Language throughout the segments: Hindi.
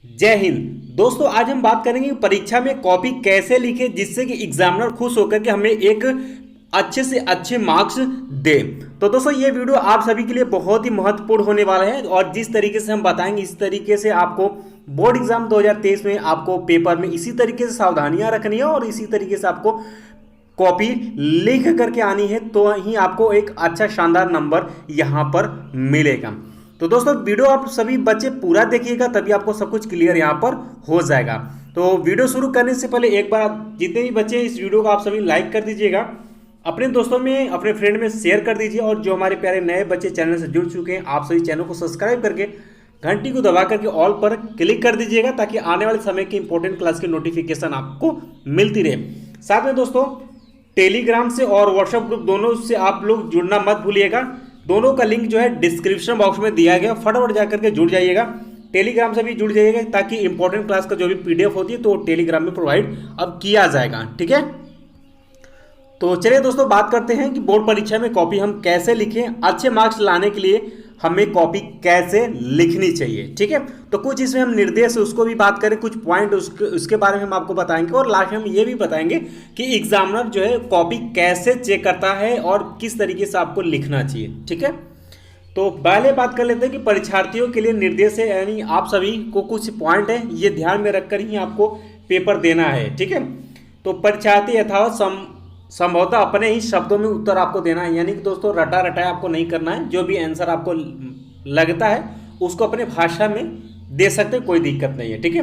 जय हिंद। दोस्तों, आज हम बात करेंगे कि परीक्षा में कॉपी कैसे लिखे जिससे कि एग्जामिनर खुश होकर के हमें एक अच्छे से अच्छे मार्क्स दे। तो दोस्तों, ये वीडियो आप सभी के लिए बहुत ही महत्वपूर्ण होने वाला है और जिस तरीके से हम बताएंगे इस तरीके से आपको बोर्ड एग्जाम 2023 में आपको पेपर में इसी तरीके से सावधानियां रखनी है और इसी तरीके से आपको कॉपी लिख करके आनी है, तो ही आपको एक अच्छा शानदार नंबर यहाँ पर मिलेगा। तो दोस्तों, वीडियो आप सभी बच्चे पूरा देखिएगा, तभी आपको सब कुछ क्लियर यहाँ पर हो जाएगा। तो वीडियो शुरू करने से पहले एक बार जितने भी बच्चे इस वीडियो को आप सभी लाइक कर दीजिएगा, अपने दोस्तों में अपने फ्रेंड में शेयर कर दीजिए और जो हमारे प्यारे नए बच्चे चैनल से जुड़ चुके हैं आप सभी चैनल को सब्सक्राइब करके घंटी को दबा करके ऑल पर क्लिक कर दीजिएगा ताकि आने वाले समय की इंपॉर्टेंट क्लास की नोटिफिकेशन आपको मिलती रहे। साथ में दोस्तों, टेलीग्राम से और व्हाट्सएप ग्रुप दोनों से आप लोग जुड़ना मत भूलिएगा। दोनों का लिंक जो है डिस्क्रिप्शन बॉक्स में दिया गया, फटाफट जाकर के जुड़ जाइएगा। टेलीग्राम से भी जुड़ जाइएगा ताकि इंपॉर्टेंट क्लास का जो भी पीडीएफ होती है तो टेलीग्राम में प्रोवाइड अब किया जाएगा। ठीक है, तो चलिए दोस्तों, बात करते हैं कि बोर्ड परीक्षा में कॉपी हम कैसे लिखें, अच्छे मार्क्स लाने के लिए हमें कॉपी कैसे लिखनी चाहिए। ठीक है, तो कुछ इसमें हम निर्देश उसको भी बात करें, कुछ पॉइंट उसके बारे में हम आपको बताएंगे और लास्ट में हम ये भी बताएंगे कि एग्जामिनर जो है कॉपी कैसे चेक करता है और किस तरीके से आपको लिखना चाहिए। ठीक है, तो पहले बात कर लेते हैं कि परीक्षार्थियों के लिए निर्देश है, यानी आप सभी को कुछ पॉइंट है ये ध्यान में रखकर ही आपको पेपर देना है। ठीक है, तो परीक्षार्थी यथावत संभवतः अपने ही शब्दों में उत्तर आपको देना है, यानी कि दोस्तों रटा रटाया आपको नहीं करना है। जो भी आंसर आपको लगता है उसको अपने भाषा में दे सकते हैं, कोई दिक्कत नहीं है। ठीक है,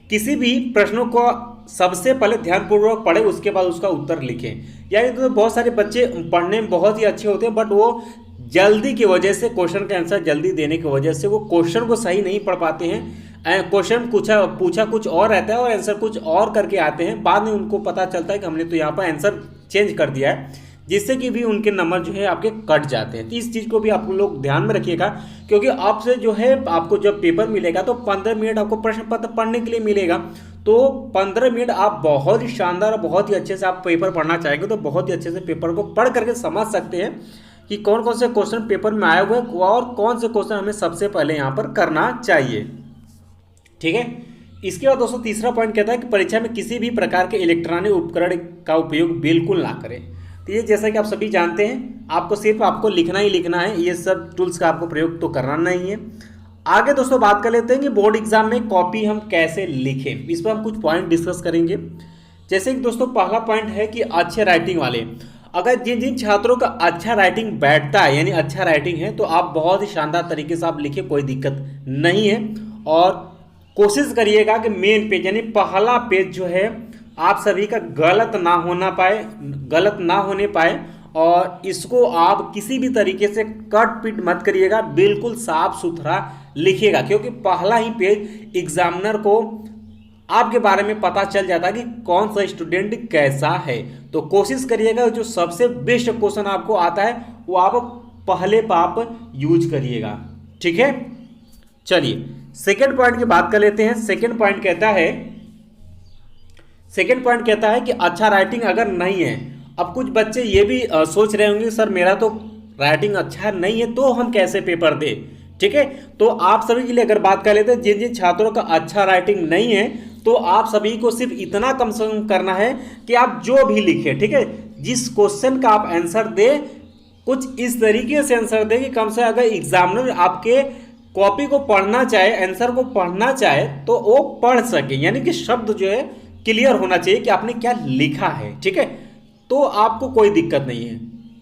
किसी भी प्रश्नों को सबसे पहले ध्यानपूर्वक पढ़े, उसके बाद उसका उत्तर लिखें। यानी तो बहुत सारे बच्चे पढ़ने में बहुत ही अच्छे होते हैं बट वो जल्दी की वजह से, क्वेश्चन का आंसर जल्दी देने की वजह से वो क्वेश्चन को सही नहीं पढ़ पाते हैं। क्वेश्चन पूछा कुछ और रहता है और आंसर कुछ और करके आते हैं। बाद में उनको पता चलता है कि हमने तो यहाँ पर आंसर चेंज कर दिया है, जिससे कि भी उनके नंबर जो है आपके कट जाते हैं। तो इस चीज़ को भी आप लोग ध्यान में रखिएगा, क्योंकि आपसे जो है आपको जब पेपर मिलेगा तो 15 मिनट आपको प्रश्न पत्र पढ़ने के लिए मिलेगा। तो 15 मिनट आप बहुत ही शानदार और बहुत ही अच्छे से आप पेपर पढ़ना चाहेंगे तो बहुत ही अच्छे से पेपर को पढ़ करके समझ सकते हैं कि कौन कौन से क्वेश्चन पेपर में आए हुए हैं और कौन से क्वेश्चन हमें सबसे पहले यहाँ पर करना चाहिए। ठीक है, इसके बाद दोस्तों तीसरा पॉइंट कहता है कि परीक्षा में किसी भी प्रकार के इलेक्ट्रॉनिक उपकरण का उपयोग बिल्कुल ना करें। तो ये जैसा कि आप सभी जानते हैं, आपको सिर्फ आपको लिखना ही लिखना है, ये सब टूल्स का आपको प्रयोग तो करना नहीं है। आगे दोस्तों बात कर लेते हैं कि बोर्ड एग्जाम में कॉपी हम कैसे लिखें, इस पर हम कुछ पॉइंट डिस्कस करेंगे। जैसे कि दोस्तों पहला पॉइंट है कि अच्छे राइटिंग वाले, अगर जिन जिन छात्रों का अच्छा राइटिंग बैठता है यानी अच्छा राइटिंग है तो आप बहुत ही शानदार तरीके से आप लिखिए, कोई दिक्कत नहीं है। और कोशिश करिएगा कि मेन पेज यानी पहला पेज जो है आप सभी का गलत ना होने पाए और इसको आप किसी भी तरीके से कट पिट मत करिएगा, बिल्कुल साफ सुथरा लिखिएगा, क्योंकि पहला ही पेज एग्जामिनर को आपके बारे में पता चल जाता है कि कौन सा स्टूडेंट कैसा है। तो कोशिश करिएगा जो सबसे बेस्ट क्वेश्चन आपको आता है वो आप पहले पाप यूज करिएगा। ठीक है, चलिए सेकेंड पॉइंट की बात कर लेते हैं। सेकेंड पॉइंट कहता है कि अच्छा राइटिंग अगर नहीं है, अब कुछ बच्चे ये भी सोच रहे होंगे सर मेरा तो राइटिंग अच्छा नहीं है तो हम कैसे पेपर दें। ठीक है, तो आप सभी के लिए अगर बात कर लेते हैं जिन जिन छात्रों का अच्छा राइटिंग नहीं है तो आप सभी को सिर्फ इतना कम से कम करना है कि आप जो भी लिखें, ठीक है, जिस क्वेश्चन का आप आंसर दे कुछ इस तरीके से आंसर दे कि कम से अगर एग्जामिनर आपके कॉपी को पढ़ना चाहे, आंसर को पढ़ना चाहे तो वो पढ़ सके, यानी कि शब्द जो है क्लियर होना चाहिए कि आपने क्या लिखा है। ठीक है, तो आपको कोई दिक्कत नहीं है।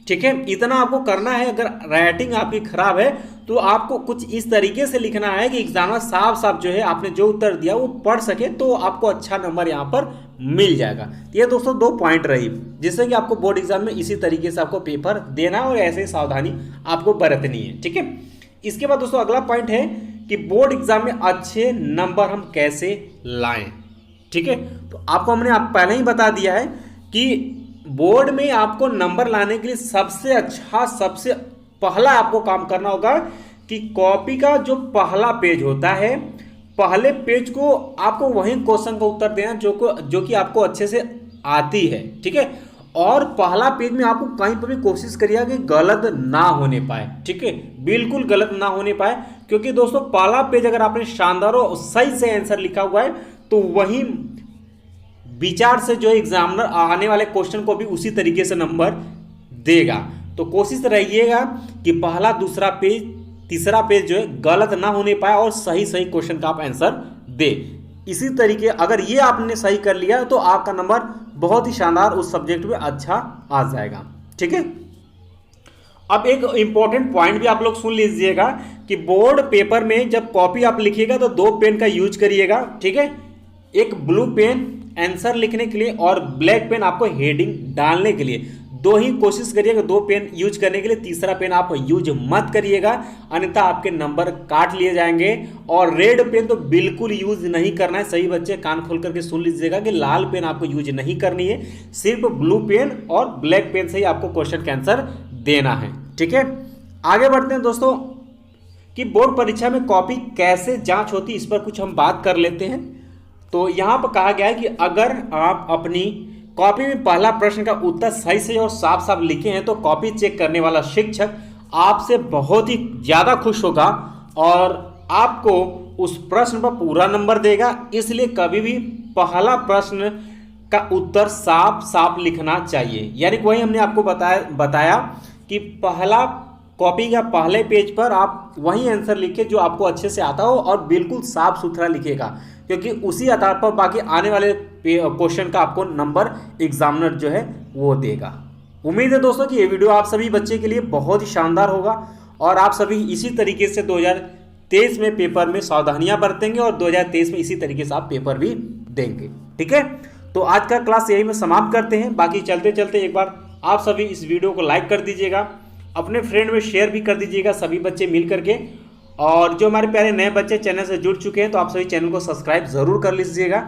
ठीक है, इतना आपको करना है। अगर राइटिंग आपकी खराब है तो आपको कुछ इस तरीके से लिखना है कि एग्जामिनर साफ साफ जो है आपने जो उत्तर दिया वो पढ़ सके, तो आपको अच्छा नंबर यहाँ पर मिल जाएगा। ये दोस्तों 2 पॉइंट रही, जिससे कि आपको बोर्ड एग्जाम में इसी तरीके से आपको पेपर देना और ऐसे सावधानी आपको बरतनी है। ठीक है, इसके बाद दोस्तों अगला पॉइंट है कि बोर्ड एग्जाम में अच्छे नंबर हम कैसे लाएं। ठीक है, तो आपको हमने पहले ही बता दिया है कि बोर्ड में आपको नंबर लाने के लिए सबसे पहला आपको काम करना होगा कि कॉपी का जो पहला पेज होता है, पहले पेज को आपको वही क्वेश्चन का उत्तर देना जो कि आपको अच्छे से आती है। ठीक है, और पहला पेज में आपको कहीं पर भी कोशिश करिएगा कि गलत ना होने पाए, ठीक है, बिल्कुल गलत ना होने पाए, क्योंकि दोस्तों पहला पेज अगर आपने शानदार और सही से आंसर लिखा हुआ है तो वही विचार से जो एग्जामिनर आने वाले क्वेश्चन को भी उसी तरीके से नंबर देगा। तो कोशिश रहिएगा कि पहला, दूसरा पेज, तीसरा पेज जो है गलत ना होने पाए और सही सही क्वेश्चन का आप आंसर दे। इसी तरीके अगर ये आपने सही कर लिया तो आपका नंबर बहुत ही शानदार उस सब्जेक्ट में अच्छा आ जाएगा, ठीक है। अब एक इंपॉर्टेंट पॉइंट भी आप लोग सुन लीजिएगा कि बोर्ड पेपर में जब कॉपी आप लिखिएगा तो 2 पेन का यूज करिएगा, ठीक है। एक ब्लू पेन आंसर लिखने के लिए और ब्लैक पेन आपको हेडिंग डालने के लिए। 2 ही कोशिश करिएगा 2 पेन यूज करने के लिए, तीसरा पेन आप यूज मत करिएगा, अन्यथा आपके नंबर काट लिए जाएंगे। और रेड पेन तो बिल्कुल यूज नहीं करना है। सही बच्चे कान खोल करके सुन लीजिएगा कि लाल पेन आपको यूज नहीं करनी है, सिर्फ ब्लू पेन और ब्लैक पेन से ही आपको क्वेश्चन का आंसर देना है, ठीक है। आगे बढ़ते हैं दोस्तों कि बोर्ड परीक्षा में कॉपी कैसे जांच होती है, इस पर कुछ हम बात कर लेते हैं। तो यहाँ पर कहा गया है कि अगर आप अपनी कॉपी में पहला प्रश्न का उत्तर सही से और साफ साफ लिखे हैं तो कॉपी चेक करने वाला शिक्षक आपसे बहुत ही ज़्यादा खुश होगा और आपको उस प्रश्न पर पूरा नंबर देगा। इसलिए कभी भी पहला प्रश्न का उत्तर साफ साफ लिखना चाहिए। यानी वही हमने आपको बताया कि पहला कॉपी का पहले पेज पर आप वही आंसर लिखे जो आपको अच्छे से आता हो और बिल्कुल साफ सुथरा लिखेगा, क्योंकि उसी आधार पर बाकी आने वाले क्वेश्चन का आपको नंबर एग्जामिनर जो है वो देगा। उम्मीद है दोस्तों कि ये वीडियो आप सभी बच्चे के लिए बहुत ही शानदार होगा और आप सभी इसी तरीके से 2023 में पेपर में सावधानियां बरतेंगे और 2023 में इसी तरीके से आप पेपर भी देंगे, ठीक है। तो आज का क्लास यही में समाप्त करते हैं। बाकी चलते चलते एक बार आप सभी इस वीडियो को लाइक कर दीजिएगा, अपने फ्रेंड में शेयर भी कर दीजिएगा सभी बच्चे मिल करके। और जो हमारे प्यारे नए बच्चे चैनल से जुड़ चुके हैं तो आप सभी चैनल को सब्सक्राइब जरूर कर लीजिएगा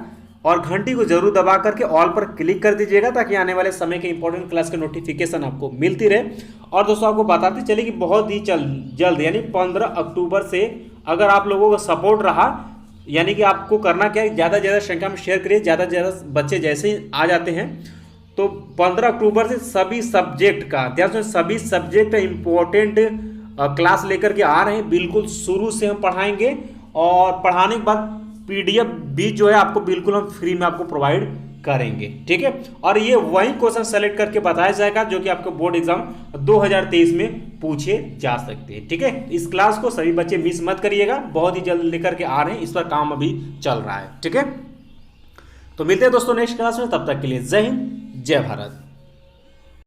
और घंटी को जरूर दबा करके ऑल पर क्लिक कर दीजिएगा ताकि आने वाले समय के इंपॉर्टेंट क्लास के नोटिफिकेशन आपको मिलती रहे। और दोस्तों आपको बताते चले कि बहुत ही जल्द यानी 15 अक्टूबर से अगर आप लोगों का सपोर्ट रहा, यानी कि आपको करना क्या है, ज़्यादा से ज़्यादा संख्या में शेयर करिए, ज़्यादा से ज़्यादा बच्चे जैसे ही आ जाते हैं तो 15 अक्टूबर से सभी सब्जेक्ट का ध्यान से सभी सब्जेक्ट इंपॉर्टेंट क्लास लेकर के आ रहे हैं। बिल्कुल शुरू से हम पढ़ाएंगे और पढ़ाने के बाद PDF भी जो है आपको बिल्कुल हम फ्री में आपको प्रोवाइड करेंगे, ठीक है। और ये वही क्वेश्चन सेलेक्ट करके बताया जाएगा जो कि आपको बोर्ड एग्जाम 2023 में पूछे जा सकते हैं, ठीक है। इस क्लास को सभी बच्चे मिस मत करिएगा, बहुत ही जल्द लेकर के आ रहे हैं, इस पर काम अभी चल रहा है, ठीक है। तो मिलते हैं दोस्तों नेक्स्ट क्लास में, तब तक के लिए जय हिंद जय भारत।